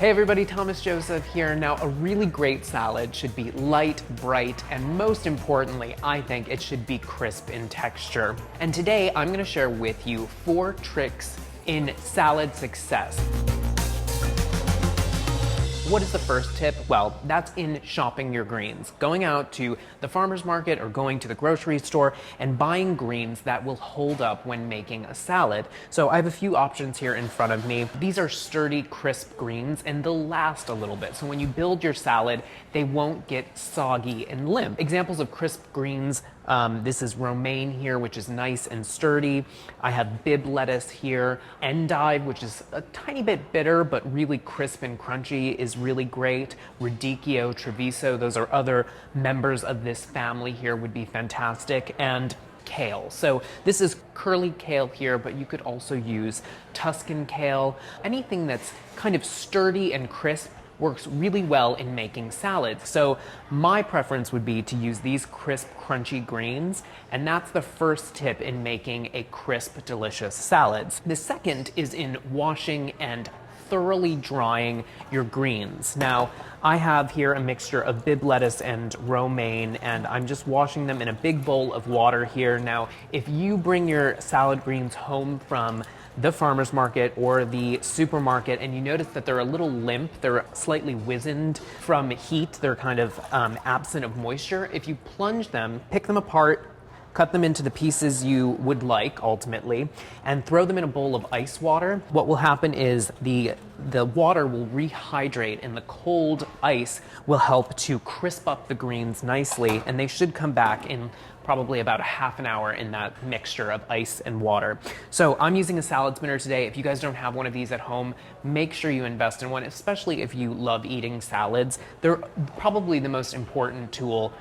Hey everybody, Thomas Joseph here. Now, a really great salad should be light, bright, and most importantly, I think it should be crisp in texture. And today, I'm gonna share with you 4 tricks in salad success. What is the first tip? Well, that's in shopping your greens. Going out to the farmer's market or going to the grocery store and buying greens that will hold up when making a salad. So I have a few options here in front of me. These are sturdy, crisp greens and they'll last a little bit. So when you build your salad, they won't get soggy and limp. Examples of crisp greens, this is romaine here, which is nice and sturdy. I have Bib lettuce here. Endive, which is a tiny bit bitter, but really crisp and crunchy, is really great. Radicchio, Treviso, those are other members of this family here, would be fantastic. And kale. So this is curly kale here, but you could also use Tuscan kale. Anything that's kind of sturdy and crisp works really well in making salads. So my preference would be to use these crisp, crunchy greens, and that's the first tip in making a crisp, delicious salads. The second is in washing and thoroughly drying your greens. Now, I have here a mixture of Bib lettuce and romaine, and I'm just washing them in a big bowl of water here. Now, if you bring your salad greens home from the farmer's market or the supermarket and you notice that they're a little limp, they're slightly wizened from heat, they're kind of absent of moisture, if you plunge them, pick them apart, cut them into the pieces you would like ultimately, and throw them in a bowl of ice water. What will happen is the water will rehydrate and the cold ice will help to crisp up the greens nicely, and they should come back in probably about a half an hour in that mixture of ice and water. So I'm using a salad spinner today. If you guys don't have one of these at home, make sure you invest in one, especially if you love eating salads. They're probably the most important tool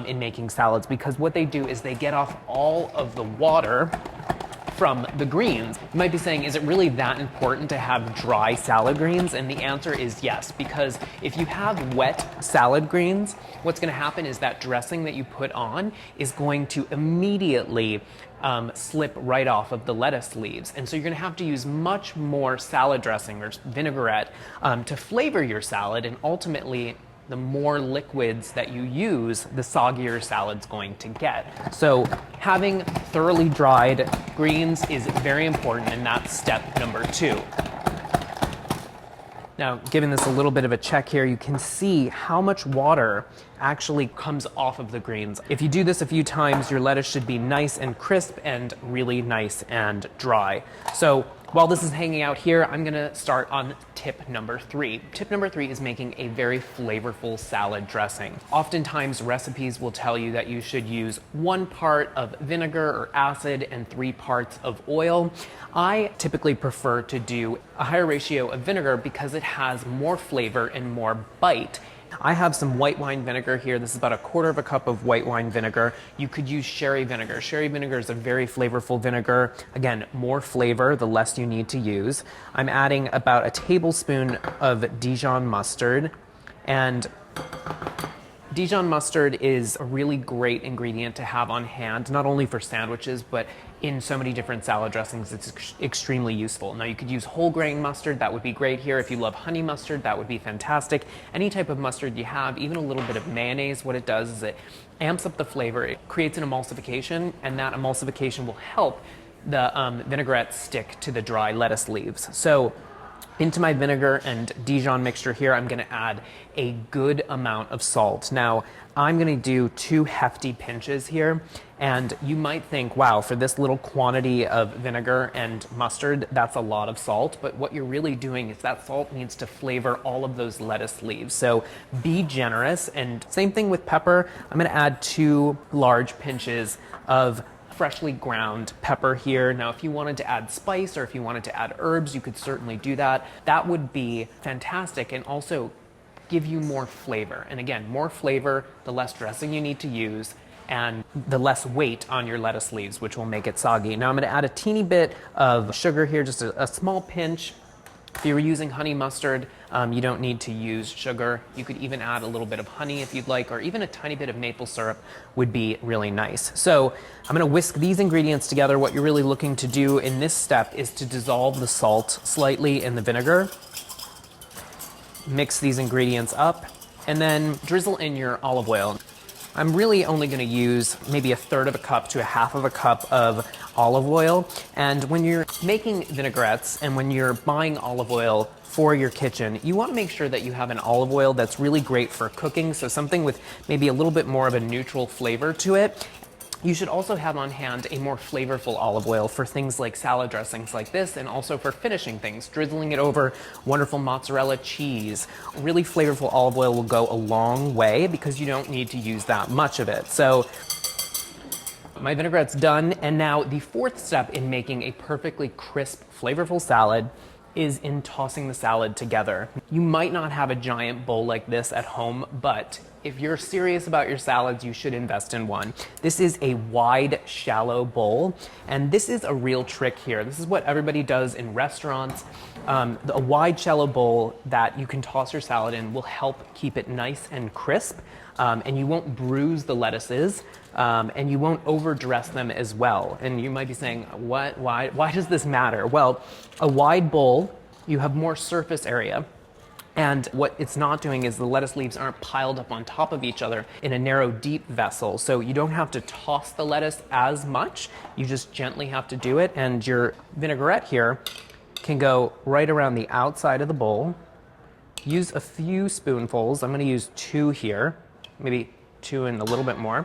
in making salads, because what they do is they get off all of the water from the greens. You might be saying, is it really that important to have dry salad greens? And the answer is yes, because if you have wet salad greens, what's gonna happen is that dressing that you put on is going to immediately slip right off of the lettuce leaves. And so you're gonna have to use much more salad dressing or vinaigrette to flavor your salad, and ultimately, the more liquids that you use, the soggier salad's going to get. So having thoroughly dried greens is very important, and that's step number 2. Now, giving this a little bit of a check here, you can see how much water actually comes off of the greens. If you do this a few times, your lettuce should be nice and crisp and really nice and dry. So while this is hanging out here, I'm gonna start on tip number 3. Tip number 3 is making a very flavorful salad dressing. Oftentimes recipes will tell you that you should use 1 part of vinegar or acid and 3 parts of oil. I typically prefer to do a higher ratio of vinegar because it has more flavor and more bite. I have some white wine vinegar here. This is about 1/4 cup of white wine vinegar. You could use sherry vinegar. Sherry vinegar is a very flavorful vinegar. Again, more flavor, the less you need to use. I'm adding about 1 tablespoon of Dijon mustard, and Dijon mustard is a really great ingredient to have on hand, not only for sandwiches, but in so many different salad dressings, it's extremely useful. Now, you could use whole grain mustard, that would be great here. If you love honey mustard, that would be fantastic. Any type of mustard you have, even a little bit of mayonnaise, what it does is it amps up the flavor, it creates an emulsification, and that emulsification will help the vinaigrette stick to the dry lettuce leaves. So into my vinegar and Dijon mixture here, I'm gonna add a good amount of salt. Now, I'm gonna do 2 hefty pinches here, and you might think, wow, for this little quantity of vinegar and mustard, that's a lot of salt, but what you're really doing is that salt needs to flavor all of those lettuce leaves. So be generous, and same thing with pepper. I'm gonna add 2 large pinches of freshly ground pepper here. Now, if you wanted to add spice or if you wanted to add herbs, you could certainly do that. That would be fantastic and also give you more flavor. And again, more flavor, the less dressing you need to use, and the less weight on your lettuce leaves, which will make it soggy. Now, I'm gonna add a teeny bit of sugar here, just a small pinch. If you were using honey mustard, you don't need to use sugar. You could even add a little bit of honey if you'd like, or even a tiny bit of maple syrup would be really nice. So I'm gonna whisk these ingredients together. What you're really looking to do in this step is to dissolve the salt slightly in the vinegar. mix these ingredients up, and then drizzle in your olive oil. I'm really only going to use maybe 1/3 of a cup to 1/2 of a cup of olive oil. And when you're making vinaigrettes and when you're buying olive oil for your kitchen, you want to make sure that you have an olive oil that's really great for cooking, so something with maybe a little bit more of a neutral flavor to it. You should also have on hand a more flavorful olive oil for things like salad dressings like this, and also for finishing things, drizzling it over wonderful mozzarella cheese. Really flavorful olive oil will go a long way because you don't need to use that much of it. So my vinaigrette's done, and now the 4th step in making a perfectly crisp, flavorful salad is in tossing the salad together. You might not have a giant bowl like this at home, but if you're serious about your salads, you should invest in one. This is a wide, shallow bowl, and this is a real trick here. This is what everybody does in restaurants. A wide, shallow bowl that you can toss your salad in will help keep it nice and crisp, and you won't bruise the lettuces, and you won't overdress them as well. And you might be saying, what? Why does this matter? Well, a wide bowl, you have more surface area. And what it's not doing is the lettuce leaves aren't piled up on top of each other in a narrow, deep vessel. So you don't have to toss the lettuce as much. You just gently have to do it. And your vinaigrette here can go right around the outside of the bowl. Use a few spoonfuls. I'm going to use 2 here, maybe 2 and a little bit more.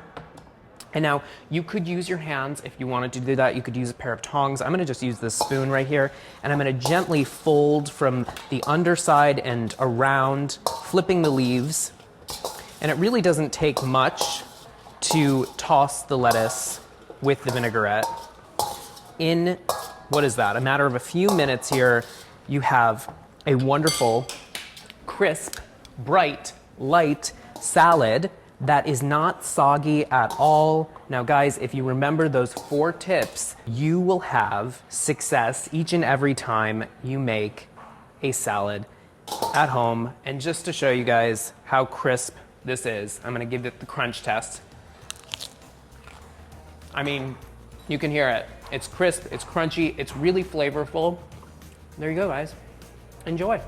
And now you could use your hands if you wanted to do that. You could use a pair of tongs. I'm going to just use this spoon right here, and I'm going to gently fold from the underside and around, flipping the leaves. And it really doesn't take much to toss the lettuce with the vinaigrette. In, what is that, a matter of a few minutes here, you have a wonderful, crisp, bright, light salad that is not soggy at all. Now guys, if you remember those 4 tips, you will have success each and every time you make a salad at home. And just to show you guys how crisp this is, I'm gonna give it the crunch test. I mean, you can hear it. It's crisp, it's crunchy, it's really flavorful. There you go, guys. Enjoy.